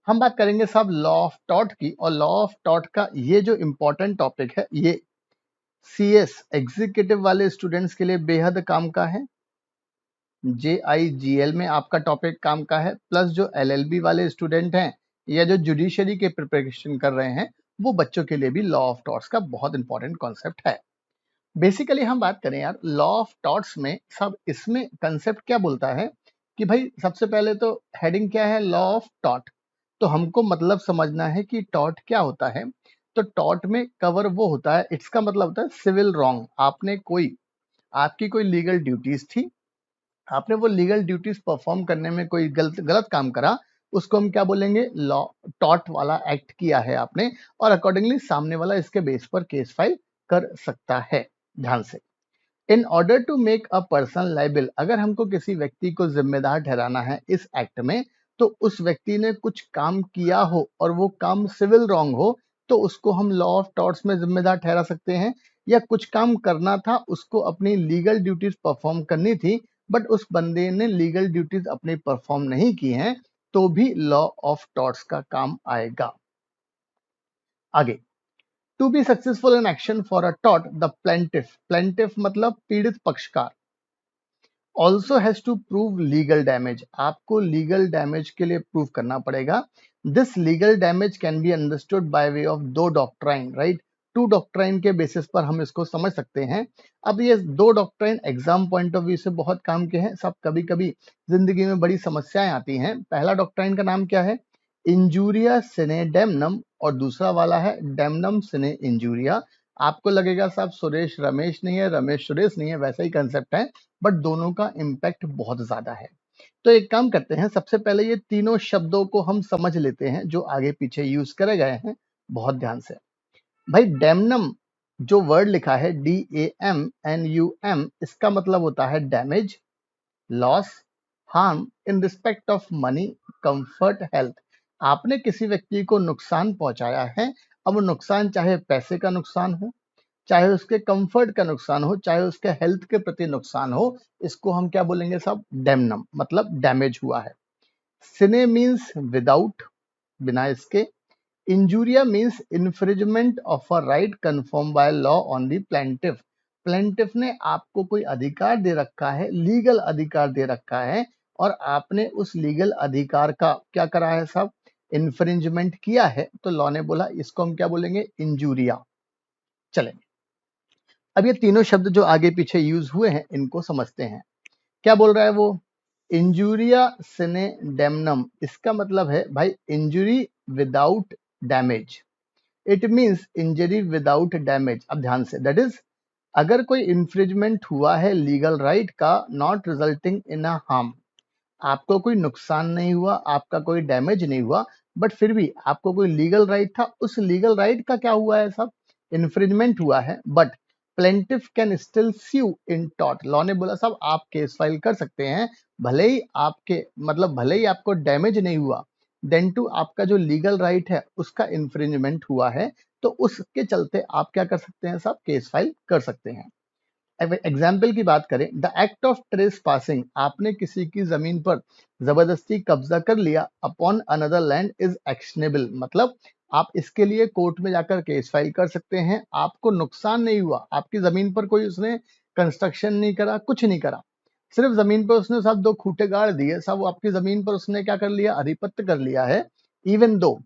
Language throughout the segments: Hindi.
हम बात करेंगे साहब लॉ ऑफ टॉट की, और लॉ ऑफ टॉट का ये जो इम्पोर्टेंट टॉपिक है ये सीएस एग्जीक्यूटिव वाले स्टूडेंट्स के लिए बेहद काम का है, JIGL में आपका टॉपिक काम का है, प्लस जो LLB वाले स्टूडेंट हैं या जो जुडिशरी के प्रिपरेशन कर रहे हैं वो बच्चों के लिए भी लॉ ऑफ टॉट्स का बहुत इंपॉर्टेंट कॉन्सेप्ट है। बेसिकली हम बात करें यार लॉ ऑफ टॉट्स में, सब इसमें कंसेप्ट क्या बोलता है कि भाई सबसे पहले तो हेडिंग क्या है, लॉ ऑफ टॉट। तो हमको मतलब समझना है कि टॉट क्या होता है। तो टॉट में कवर वो होता है, इट्स का मतलब होता है सिविल रॉन्ग। आपकी कोई लीगल ड्यूटीज थी, आपने वो लीगल ड्यूटीज परफॉर्म करने में कोई गलत काम करा, उसको हम क्या बोलेंगे, लॉ टॉट वाला एक्ट किया है आपने, और अकॉर्डिंगली सामने वाला इसके बेस पर केस फाइल कर सकता है। ध्यान से, in order to make a person liable, अगर हमको किसी व्यक्ति को जिम्मेदार ठहराना है इस एक्ट में, तो उस व्यक्ति ने कुछ काम किया हो और वो काम सिविल रॉन्ग हो, तो उसको हम लॉ ऑफ टॉर्ट्स में जिम्मेदार ठहरा सकते हैं। या कुछ काम करना था, उसको अपनी लीगल ड्यूटीज परफॉर्म करनी थी, बट उस बंदे ने लीगल ड्यूटीज अपनी परफॉर्म नहीं की हैं, तो भी लॉ ऑफ टॉर्ट्स का काम आएगा। आगे, to be successful in action for a टॉट, द प्लेंटिफ मतलब पीड़ित पक्षकार also has to prove legal damage, आपको लीगल डैमेज के लिए प्रूव करना पड़ेगा। This legal damage can be understood by way of दो डॉक्ट्राइन, राइट। टू डॉक्ट्राइन के बेसिस पर हम इसको समझ सकते हैं। अब ये दो doctrine exam point of view से बहुत काम के हैं सब, कभी कभी जिंदगी में बड़ी समस्याएं आती हैं। पहला डॉक्ट्राइन का नाम क्या है, इंजूरिया सिने डेमनम, और दूसरा वाला है डेमनम सिने इंजूरिया। आपको लगेगा साहब सुरेश रमेश नहीं है, रमेश सुरेश नहीं है, वैसा ही कंसेप्ट है, बट दोनों का इम्पैक्ट बहुत ज्यादा है। तो एक काम करते हैं, सबसे पहले ये तीनों शब्दों को हम समझ लेते हैं जो आगे पीछे यूज करे गए हैं, बहुत ध्यान से। भाई डेमनम जो वर्ड लिखा है DAMNUM, इसका मतलब होता है damage, loss, harm in respect of money, comfort, health. आपने किसी व्यक्ति को नुकसान पहुंचाया है। अब नुकसान चाहे पैसे का नुकसान हो, चाहे उसके कंफर्ट का नुकसान हो, चाहे उसके हेल्थ के प्रति नुकसान हो, इसको हम क्या बोलेंगे साहब, डेमनम, मतलब डैमेज हुआ है। सिने मीन्स विदाउट, बिना इसके। Injuria means infringement of a right confirm by law on the plaintiff. Plaintiff ने आपको कोई अधिकार दे रखा है, लीगल अधिकार दे रखा है, और आपने उस लीगल अधिकार का क्या करा है साहब, इन्फ्रिंजमेंट किया है। तो लॉ ने बोला इसको हम क्या बोलेंगे, इंजूरिया। चलें, अब ये तीनों शब्द जो आगे पीछे यूज हुए हैं इनको समझते हैं। क्या बोल रहा है वो, इंजूरिया सिने डेमनम, इसका मतलब है भाई injury without damage. It means injury without damage. अब ध्यान से, दैट इज अगर कोई इन्फ्रिजमेंट हुआ है लीगल राइट का, not resulting in a harm, आपको कोई नुकसान नहीं हुआ, आपका कोई डैमेज नहीं हुआ, बट फिर भी आपको कोई लीगल राइट था, उस लीगल राइट का क्या हुआ है सब, इन्फ्रिजमेंट हुआ है, but plaintiff can still sue in टॉट। लॉ ने बोला साहब आप केस फाइल कर सकते हैं, भले ही आपको डैमेज नहीं हुआ, देन टू आपका जो लीगल राइट है उसका इन्फ्रिंजमेंट हुआ है, तो उसके चलते आप क्या कर सकते हैं साहब, केस फाइल कर सकते हैं। एग्जाम्पल की बात करें, the act of trace passing, आपने किसी की जमीन पर जबरदस्ती कब्जा कर लिया, upon another land is actionable, मतलब आप इसके लिए कोर्ट में जाकर केस फाइल कर सकते हैं। आपको नुकसान नहीं हुआ, आपकी जमीन पर कोई उसने कंस्ट्रक्शन नहीं करा, कुछ नहीं करा, सिर्फ जमीन पर उसने साहब दो खूंटे गाड़ दिए साहब, वो आपकी जमीन पर उसने क्या कर लिया, अधिपत्य कर लिया है। Even though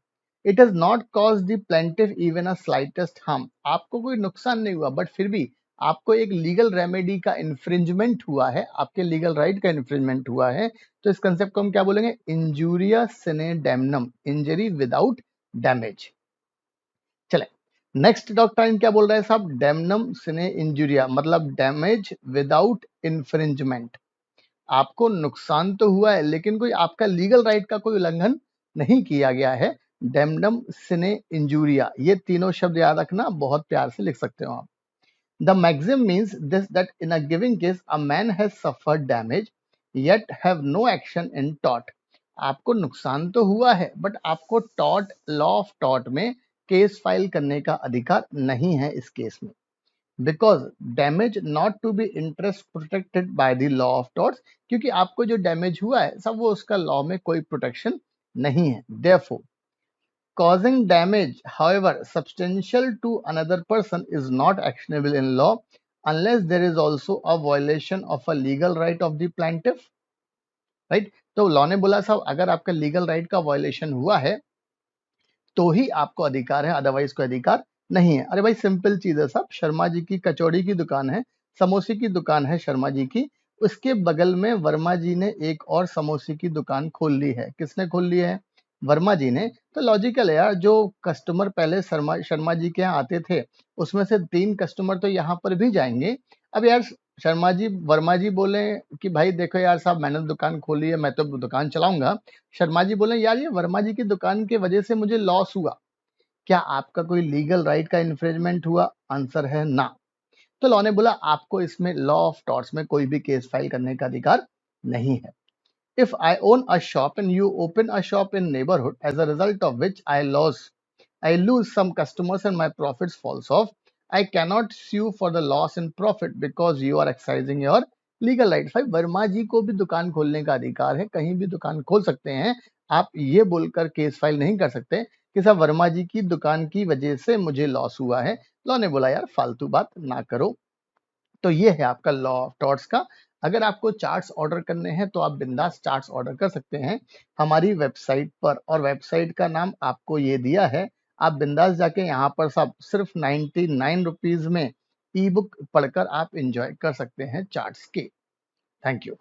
it has not cause the plaintiff even a slightest harm, आपको कोई नुकसान नहीं हुआ, बट फिर भी आपको एक लीगल रेमेडी का इन्फ्रिंजमेंट हुआ है, आपके लीगल राइट का इन्फ्रिंजमेंट हुआ है। तो इस कंसेप्ट को हम क्या बोलेंगे, इंजूरिया सिने डेमनम, इंजरी विदाउट डैमेज। चले, नेक्स्ट डॉक्ट्राइन क्या बोल रहा है साहब, डेमनम सिने इंजूरिया, मतलब डैमेज विदाउट इन्फ्रिंजमेंट। आपको नुकसान तो हुआ है लेकिन कोई आपका लीगल राइट का कोई उल्लंघन नहीं किया गया है। डेमनम सिने इंजूरिया, ये तीनों शब्द याद रखना, बहुत प्यार से लिख सकते हो आप। The maxim means this, that in a given case a man has suffered damage yet have no action in tort। आपको नुकसान तो हुआ है बट आपको टॉट, लॉ ऑफ टॉट में केस फाइल करने का अधिकार नहीं है इस केस में, because damage not to be interest protected by the law of torts, क्योंकि आपको जो डैमेज हुआ है सब वो उसका लॉ में कोई प्रोटेक्शन नहीं है। Therefore causing damage, however substantial to another person, is not actionable in law unless there is also a violation of a legal right of the plaintiff, right? तो लॉ ने बोला साहब अगर आपका लीगल राइट का वायलेशन हुआ है तो ही आपको अधिकार है, अदरवाइज कोई अधिकार नहीं है। अरे भाई सिंपल चीज है साहब, शर्मा जी की कचौड़ी की दुकान है, समोसे की दुकान है शर्मा जी की, उसके बगल में वर्मा जी ने एक और समोसे की दुकान खोल ली है। किसने खोल ली है? वर्मा जी ने। तो लॉजिकल है यार, जो कस्टमर पहले शर्मा शर्मा जी के यहाँ आते थे उसमें से 3 कस्टमर तो यहाँ पर भी जाएंगे। अब यार शर्मा जी वर्मा जी बोले कि भाई देखो यार साहब मैंने दुकान खोली है, मैं तो दुकान चलाऊंगा। शर्मा जी बोले यार ये वर्मा जी की दुकान की वजह से मुझे लॉस हुआ, क्या आपका कोई लीगल राइट का इन्फ्रिंजमेंट हुआ? आंसर है ना। तो लॉ ने बोला आपको इसमें लॉ ऑफ टॉर्ट्स में कोई भी केस फाइल करने का अधिकार नहीं है। If I own a shop and you open a shop in neighbourhood as a result of which I lose some customers and my profits falls off, I cannot sue for the loss in profit because you are exercising your legal right। भाई वर्मा जी को भी दुकान खोलने का अधिकार है, कहीं भी दुकान खोल सकते हैं। आप ये बोलकर केस फाइल नहीं कर सकते कि साहब वर्मा जी की दुकान की वजह से मुझे लॉस हुआ है। लॉ ने बोला यार फालतू बात ना करो। तो ये है आपका लॉ ऑफ टॉर्ट्स का। अगर आपको चार्ट्स ऑर्डर करने हैं तो आप बिंदास चार्ट्स ऑर्डर कर सकते हैं हमारी वेबसाइट पर, और वेबसाइट का नाम आपको ये दिया है। आप बिंदास जाके यहाँ पर सब सिर्फ 99 रुपीज में ई बुक पढ़कर आप इंजॉय कर सकते हैं चार्ट्स के। Thank you.